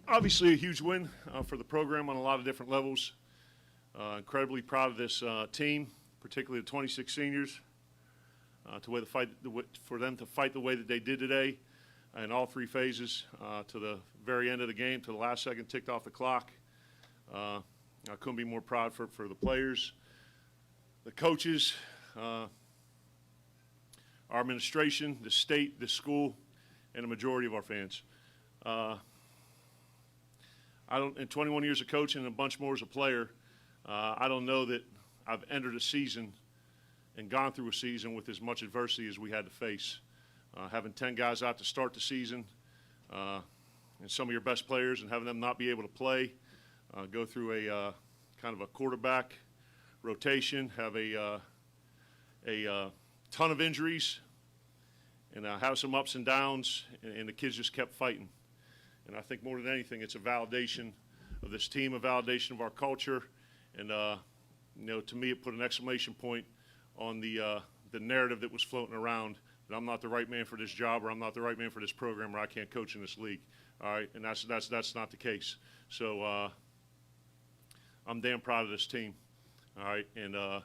Obviously a huge win for the program on a lot of different levels. Incredibly proud of this team, particularly the 26 seniors, for them to fight the way that they did today in all three phases to the very end of the game, to the last second ticked off the clock. I couldn't be more proud for the players, the coaches, our administration, the state, the school, and the majority of our fans. In 21 years of coaching and a bunch more as a player, I don't know that I've entered a season and gone through a season with as much adversity as we had to face. Having 10 guys out to start the season, and some of your best players, and having them not be able to play, go through a kind of a quarterback rotation, have a ton of injuries, and have some ups and downs, and the kids just kept fighting. And I think more than anything, it's a validation of this team, a validation of our culture, and to me, it put an exclamation point on the narrative that was floating around that I'm not the right man for this job, or I'm not the right man for this program, or I can't coach in this league. All right, and that's not the case. So I'm damn proud of this team. All right, and I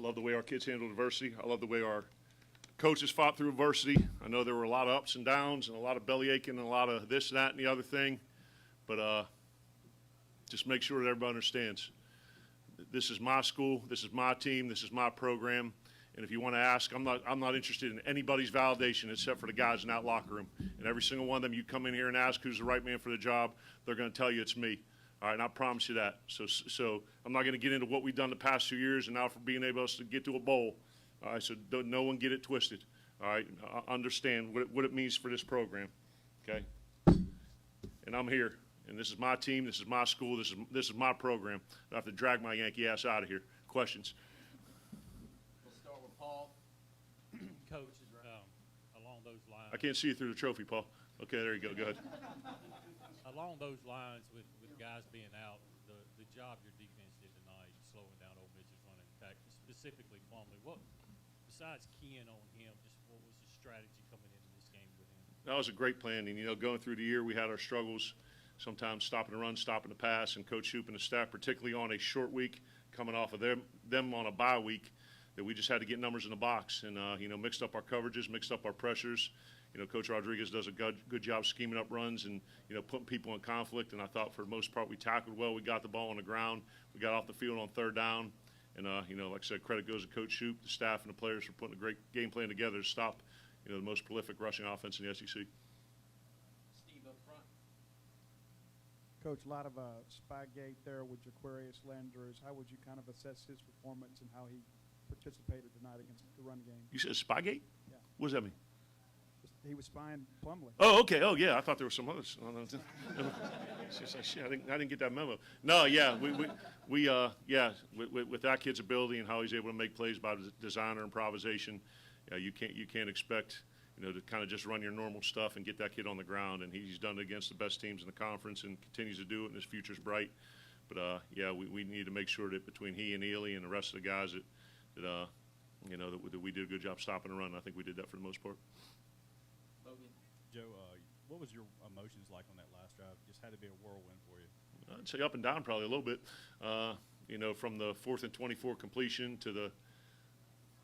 love the way our kids handled adversity. I love the way our coaches fought through adversity. I know there were a lot of ups and downs and a lot of belly aching and a lot of this, that, and the other thing. But just make sure that everybody understands. This is my school. This is my team. This is my program. And if you want to ask, I'm not interested in anybody's validation except for the guys in that locker room. And every single one of them, you come in here and ask who's the right man for the job, they're going to tell you it's me. All right, and I promise you that. So I'm not going to get into what we've done the past 2 years and now for being able to get to a bowl. All right, so no one get it twisted. All right, I understand what it means for this program. Okay, and I'm here, and this is my team. This is my school. This is my program. I have to drag my Yankee ass out of here. Questions? We'll start with Paul. Coach, along those lines. I can't see you through the trophy, Paul. Okay, there you go. Go ahead. Along those lines, with guys being out, the job your defense did tonight, slowing down Ole Miss's running attack, specifically Plumlee. What, besides keying on him, just what was the strategy coming into this game with him? That was a great plan. And, going through the year, we had our struggles, sometimes stopping the run, stopping the pass, and Coach Shoop and the staff, particularly on a short week, coming off of them on a bye week, that we just had to get numbers in the box and, mixed up our coverages, mixed up our pressures. Coach Rodriguez does a good job scheming up runs and, putting people in conflict. And I thought for the most part we tackled well. We got the ball on the ground. We got off the field on third down. And, like I said, credit goes to Coach Shoop, the staff, and the players for putting a great game plan together to stop, the most prolific rushing offense in the SEC. Steve up front. Coach, a lot of Spygate there with Jaquarius Landers. How would you kind of assess his performance and how he participated tonight against the run game? You said Spygate? Yeah. What does that mean? He was spying Plumlee. Oh, okay. Oh, yeah. I thought there was some others. Shit, I didn't get that memo. No, yeah. With that kid's ability and how he's able to make plays by design or improvisation, you can't expect to kind of just run your normal stuff and get that kid on the ground. And he's done it against the best teams in the conference and continues to do it. And his future's bright. But we need to make sure that between he and Ely and the rest of the guys that we did a good job stopping the run. I think we did that for the most part. Joe, what was your emotions like on that last drive? Just had to be a whirlwind for you. I'd say up and down probably a little bit. From the 4th and 24 completion to the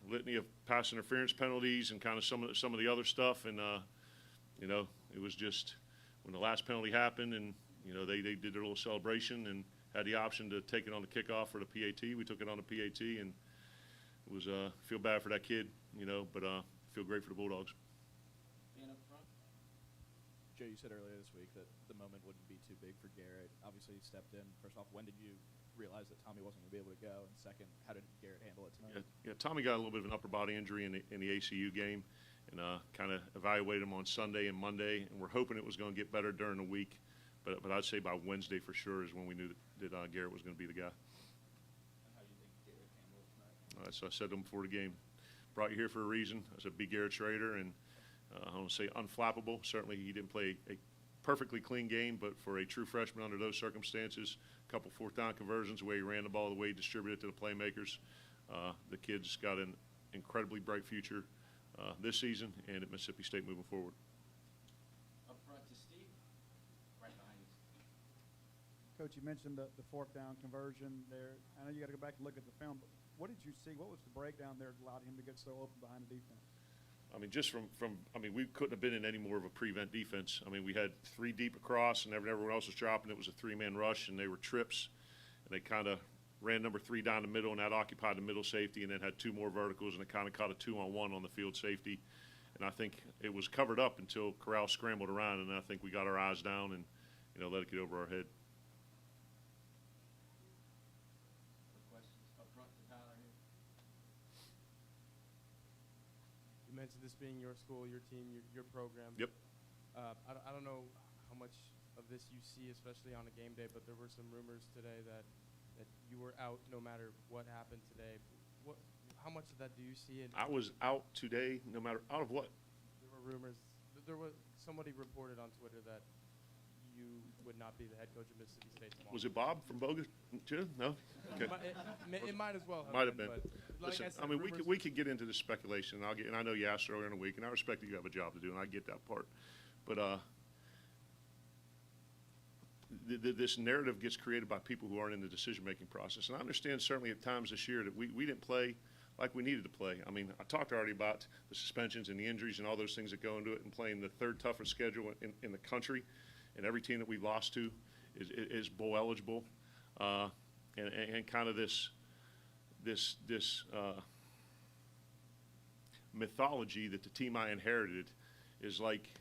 litany of pass interference penalties and kind of some of the other stuff. And, it was just when the last penalty happened and, they did their little celebration and had the option to take it on the kickoff or the PAT. We took it on the PAT, and it was feel bad for that kid, but feel great for the Bulldogs. Man up front. Joe, you said earlier this week that the moment wouldn't be too big for Garrett. Obviously, he stepped in. First off, when did you realize that Tommy wasn't going to be able to go? And second, how did Garrett handle it tonight? Yeah, Tommy got a little bit of an upper body injury in the ACU game, and kind of evaluated him on Sunday and Monday, and we're hoping it was going to get better during the week. But I'd say by Wednesday for sure is when we knew that Garrett was going to be the guy. And how do you think Garrett handled it tonight? So I said to him before the game, brought you here for a reason. I said, be Garrett Schrader, and I don't say unflappable. Certainly he didn't play a perfectly clean game, but for a true freshman under those circumstances, a couple fourth down conversions, the way he ran the ball, the way he distributed it to the playmakers, the kid's got an incredibly bright future this season and at Mississippi State moving forward. Up front to Steve, right behind you. Coach, you mentioned the fourth down conversion there. I know you got to go back and look at the film, but what did you see? What was the breakdown there that allowed him to get so open behind the defense? I mean, just we couldn't have been in any more of a prevent defense. I mean, we had three deep across, and everyone else was dropping. It was a three-man rush, and they were trips, and they kind of ran number 3 down the middle, and that occupied the middle safety, and then had 2 more verticals, and it kind of caught a 2-on-1 on the field safety. And I think it was covered up until Corral scrambled around, and I think we got our eyes down and, let it get over our head. Questions? Up front to Tyler here. You mentioned this being your school, your team, your program. Yep. I don't know how much of this you see, especially on a game day, but there were some rumors today that you were out no matter what happened today. How much of that do you see? I was out today, no matter out of what? There were rumors. There was somebody reported on Twitter that you would not be the head coach of Mississippi State tomorrow. Was it Bob from Bogus? No? Okay. It might as well have Might have been. But like Listen, I said, I mean, rumors, we could get into this speculation, and I know you asked earlier in the week, and I respect that you have a job to do, and I get that part. But this narrative gets created by people who aren't in the decision-making process. And I understand certainly at times this year that we didn't play like we needed to play. I mean, I talked already about the suspensions and the injuries and all those things that go into it, and playing the third toughest schedule in the country, and every team that we lost to is bowl eligible, and kind of this mythology that the team I inherited is like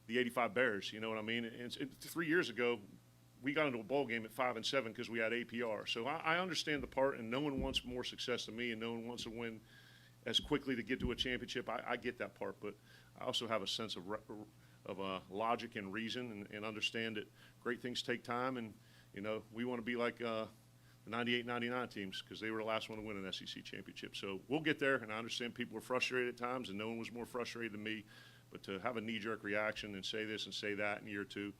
the '85 Bears. You know what I mean? And 3 years ago, we got into a bowl game at 5-7 because we had APR. So I understand the part, and no one wants more success than me, and no one wants to win as quickly to get to a championship. I get that part, but I also have a sense of logic and reason, and understand that great things take time, and we want to be like the '98-'99 teams because they were the last one to win an SEC championship. So we'll get there, and I understand people were frustrated at times, and no one was more frustrated than me. But to have a knee-jerk reaction and say this and say that in year 2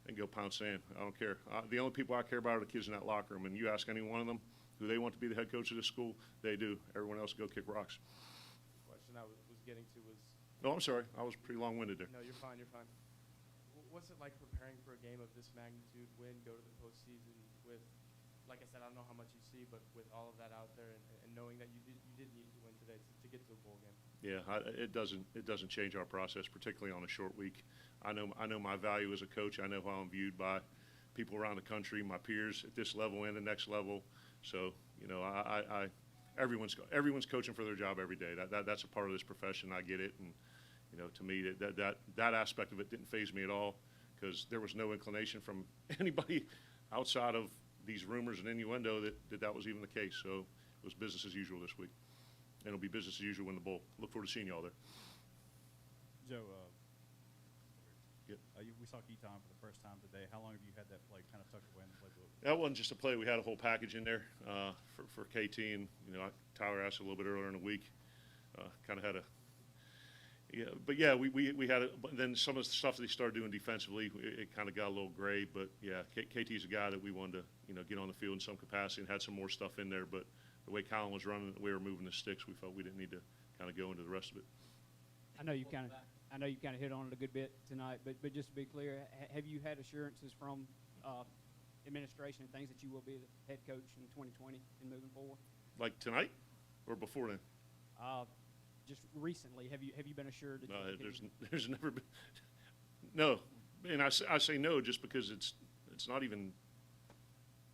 and go pound sand, I don't care. The only people I care about are the kids in that locker room. And you ask any one of them who they want to be the head coach of this school, they do. Everyone else go kick rocks. the question I was getting to was. No, I'm sorry. I was pretty long-winded there. No, you're fine. You're fine. What's it like preparing for a game of this magnitude? Win, go to the postseason with, like I said, I don't know how much you see, but with all of that out there, and knowing that you did need to win today to get to a bowl game. Yeah, it doesn't change our process, particularly on a short week. I know my value as a coach. I know how I'm viewed by people around the country, my peers at this level and the next level. So everyone's coaching for their job every day. That's a part of this profession. I get it, and to me that aspect of it didn't faze me at all, because there was no inclination from anybody outside of these rumors and innuendo that was even the case. So it was business as usual this week. And it'll be business as usual in the bowl. Look forward to seeing y'all there. Joe, Yep. We saw Keaton for the first time today. How long have you had that play kind of tucked away in the playbook? That wasn't just a play. We had a whole package in there for KT, and Tyler asked a little bit earlier in the week. Kind of had a we had it. But then some of the stuff that he started doing defensively, it kind of got a little gray. But yeah, KT's a guy that we wanted to get on the field in some capacity, and had some more stuff in there. But the way Colin was running, the way we were moving the sticks, we felt we didn't need to kind of go into the rest of it. I know you kind of hit on it a good bit tonight, but just to be clear, have you had assurances from administration and things that you will be the head coach in 2020 and moving forward? Like tonight, or before then? Just recently, have you been assured that? No, there's never been. No, and I say no just because it's not even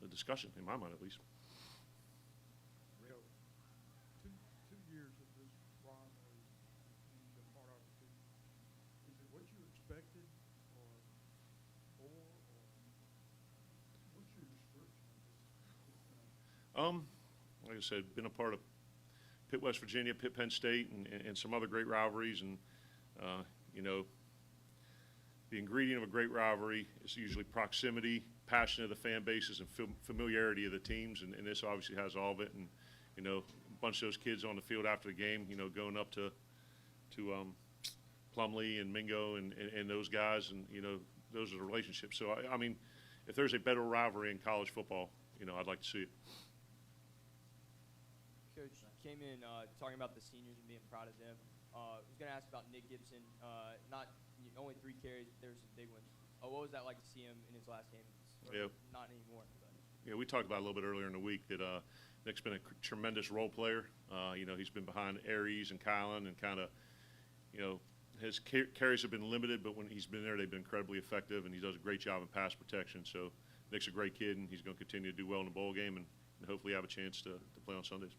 a discussion in my mind, at least. Joe, two years of this run you've been part of the team. Is it what you expected, or what's your description of this? Like I said, been a part of Pitt, West Virginia, Pitt, Penn State, and some other great rivalries, and the ingredient of a great rivalry is usually proximity, passion of the fan bases, and familiarity of the teams, and this obviously has all of it. And a bunch of those kids on the field after the game, going up to Plumlee and Mingo and those guys, and those are the relationships. So, I mean, if there's a better rivalry in college football, you know, I'd like to see it. Coach, came in talking about the seniors and being proud of them. I was going to ask about Nick Gibson. Only 3 carries, but there were some big ones. What was that like to see him in his last game? Yeah. Not anymore. But. Yeah, we talked about it a little bit earlier in the week that Nick's been a tremendous role player. You know, he's been behind Aries and Kylan and kind of, you know, his carries have been limited, but when he's been there, they've been incredibly effective, and he does a great job in pass protection. So Nick's a great kid, and he's going to continue to do well in the bowl game and hopefully have a chance to play on Sundays.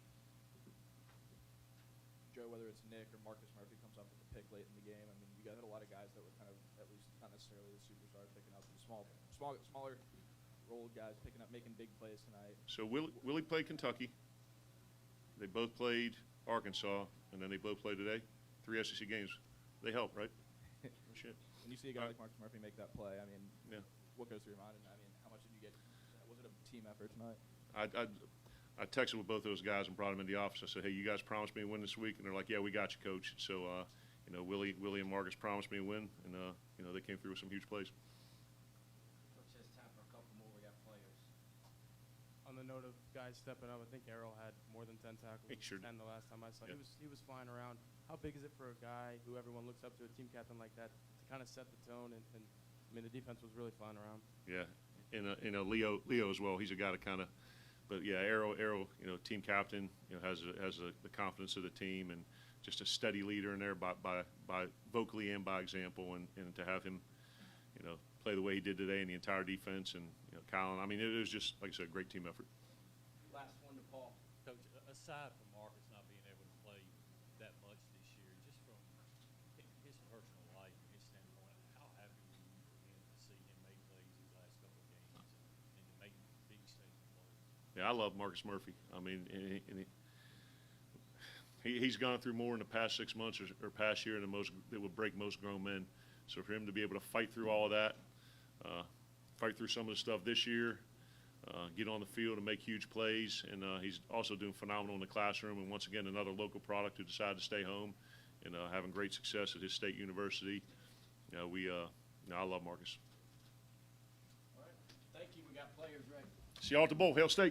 Joe, whether it's Nick or Marcus Murphy comes up with a pick late in the game, I mean, you guys had a lot of guys that were kind of, at least not necessarily the superstars, picking up smaller role guys, picking up, making big plays tonight. So Willie played Kentucky. They both played Arkansas, and then they both played today. 3 SEC games. They help, right? Shit. When you see a guy like Marcus Murphy make that play, I mean, Yeah. what goes through your mind? And I mean, how much did you get? Was it a team effort tonight? I texted with both those guys and brought them in the office. I said, "Hey, you guys promised me a win this week," and they're like, "Yeah, we got you, coach." So, you know, Willie and Marcus promised me a win, and you know, they came through with some huge plays. Coach has time for a couple more. We got players. On the note of guys stepping up, I think Arrow had more than 10 tackles. He sure did. 10 the last time I saw. Yeah. He was flying around. How big is it for a guy who everyone looks up to, a team captain like that, to kind of set the tone? And I mean, the defense was really flying around. Yeah, and Leo as well. He's a guy to kind of, but yeah, Arrow, you know, team captain, you know, has the confidence of the team and just a steady leader in there by vocally and by example, and to have him, you know, play the way he did today and the entire defense and, you know, Colin. I mean, it was just, like I said, a great team effort. Last one to Paul. Coach, aside from Marcus not being able to play that much this year, just from his personal life and his standpoint, how happy were you for him to see him make plays these last couple of games and to make big statement plays? Yeah, I love Marcus Murphy. I mean, he's gone through more in the past 6 months or past year than that would break most grown men. So for him to be able to fight through all of that, fight through some of the stuff this year, get on the field and make huge plays, and he's also doing phenomenal in the classroom. And once again, another local product who decided to stay home and having great success at his state university. You know, I love Marcus. All right. Thank you. We got players ready. See y'all at the bowl. Hail State.